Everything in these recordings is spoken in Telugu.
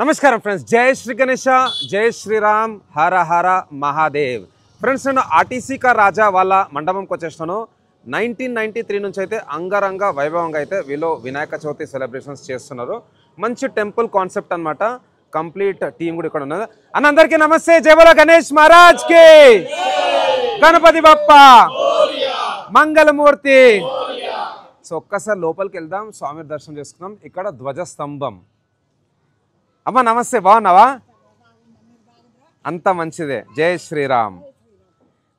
నమస్కారం ఫ్రెండ్స్, జై శ్రీ గణేష, జై శ్రీరామ్, హర హర మహాదేవ్. ఫ్రెండ్స్, నేను ఆర్టీసీ కా రాజా వాళ్ళ మండపంకి వచ్చేస్తాను. 1993 నుంచి అయితే అంగరంగ వైభవంగా అయితే వీళ్ళు వినాయక చవితి సెలబ్రేషన్స్ చేస్తున్నారు. మంచి టెంపుల్ కాన్సెప్ట్ అనమాట. కంప్లీట్ టీం కూడా ఇక్కడ ఉన్నది. అన్న అందరికీ నమస్తే. జై బోలో గణేష్ మహారాజ్ కి, గణపతి బప్ప, మంగళమూర్తి. సో ఒక్కసారి లోపలికి వెళ్దాం, స్వామి దర్శనం చేసుకుందాం. ఇక్కడ ధ్వజస్తంభం. అమ్మ నమస్తే, బాగున్నావా? అంత మంచిదే. జై శ్రీరామ్.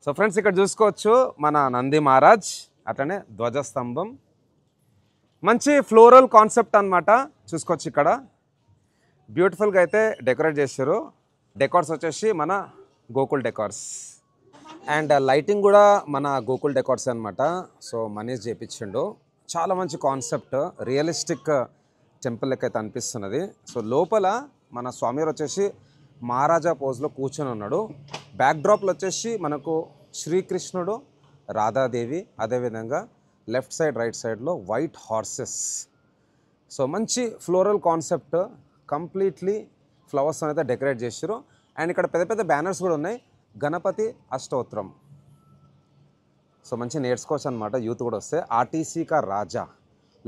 సో ఫ్రెండ్స్, ఇక్కడ చూసుకోవచ్చు మన నంది మహారాజ్, అట్లనే ధ్వజస్తంభం. మంచి ఫ్లోరల్ కాన్సెప్ట్ అనమాట. చూసుకోవచ్చు ఇక్కడ బ్యూటిఫుల్గా అయితే డెకరేట్ చేశారు. డెకార్స్ వచ్చేసి మన గోకుల్ డెకార్స్, అండ్ లైటింగ్ కూడా మన గోకుల్ డెకార్స్ అనమాట. సో మనీష్ చేయించిండు. చాలా మంచి కాన్సెప్ట్, రియలిస్టిక్ టెంపుల్ లెక్క అయితే అనిపిస్తున్నది. సో లోపల మన స్వామివారు వచ్చేసి మహారాజా పోజ్లో కూర్చొని ఉన్నాడు. బ్యాక్డ్రాప్లో వచ్చేసి మనకు శ్రీకృష్ణుడు, రాధాదేవి, అదేవిధంగా లెఫ్ట్ సైడ్ రైట్ సైడ్లో వైట్ హార్సెస్. సో మంచి ఫ్లోరల్ కాన్సెప్ట్, కంప్లీట్లీ ఫ్లవర్స్ అయితే డెకరేట్ చేశారు. అండ్ ఇక్కడ పెద్ద పెద్ద బ్యానర్స్ కూడా ఉన్నాయి. గణపతి అష్టోత్తరం. సో మంచి నేర్చుకోవచ్చు అనమాట, యూత్ కూడా వస్తే. ఆర్టీసీ కా రాజా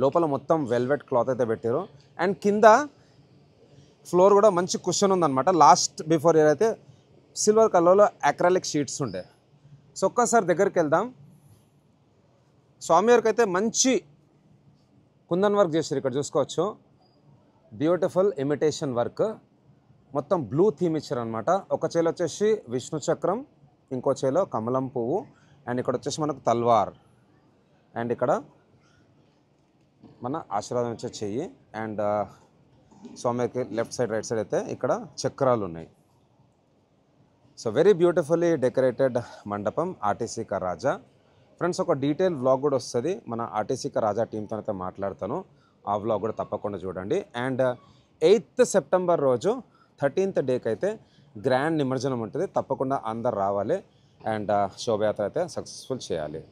లోపల మొత్తం వెల్వెట్ క్లాత్ అయితే పెట్టారు. అండ్ కింద ఫ్లోర్ కూడా మంచి కుషన్ ఉందన్నమాట. లాస్ట్ బిఫోర్ ఇయర్ అయితే సిల్వర్ కలర్లో అక్రాలిక్ షీట్స్ ఉండే. సో ఒక్కసారి దగ్గరికి వెళ్దాం. స్వామివారికి అయితే మంచి కుందన్ వర్క్ చేశారు. ఇక్కడ చూసుకోవచ్చు, బ్యూటిఫుల్ ఇమిటేషన్ వర్క్. మొత్తం బ్లూ థీమ్ ఇచ్చారనమాట. ఒక చేలో వచ్చేసి విష్ణు చక్రం, ఇంకో చేలో కమలం పువ్వు, అండ్ ఇక్కడ వచ్చేసి మనకు తల్వార్, అండ్ ఇక్కడ మన ఆశీర్వాదం వచ్చే చెయ్యి. అండ్ స్వామికి లెఫ్ట్ సైడ్ రైట్ సైడ్ అయితే ఇక్కడ చక్రాలు ఉన్నాయి. సో వెరీ బ్యూటిఫుల్లీ డెకరేటెడ్ మండపం, ఆర్టీసీ కా రాజా. ఫ్రెండ్స్, ఒక డీటెయిల్ వ్లాగ్ కూడా వస్తుంది మన ఆర్టీసీ కా రాజా టీంతో అయితే మాట్లాడతాను. ఆ వ్లాగ్ కూడా తప్పకుండా చూడండి. అండ్ 8th సెప్టెంబర్ రోజు 13th డేకి అయితే గ్రాండ్ నిమజ్జనం ఉంటుంది. తప్పకుండా అందరు రావాలి అండ్ శోభయాత్ర అయితే సక్సెస్ఫుల్ చేయాలి.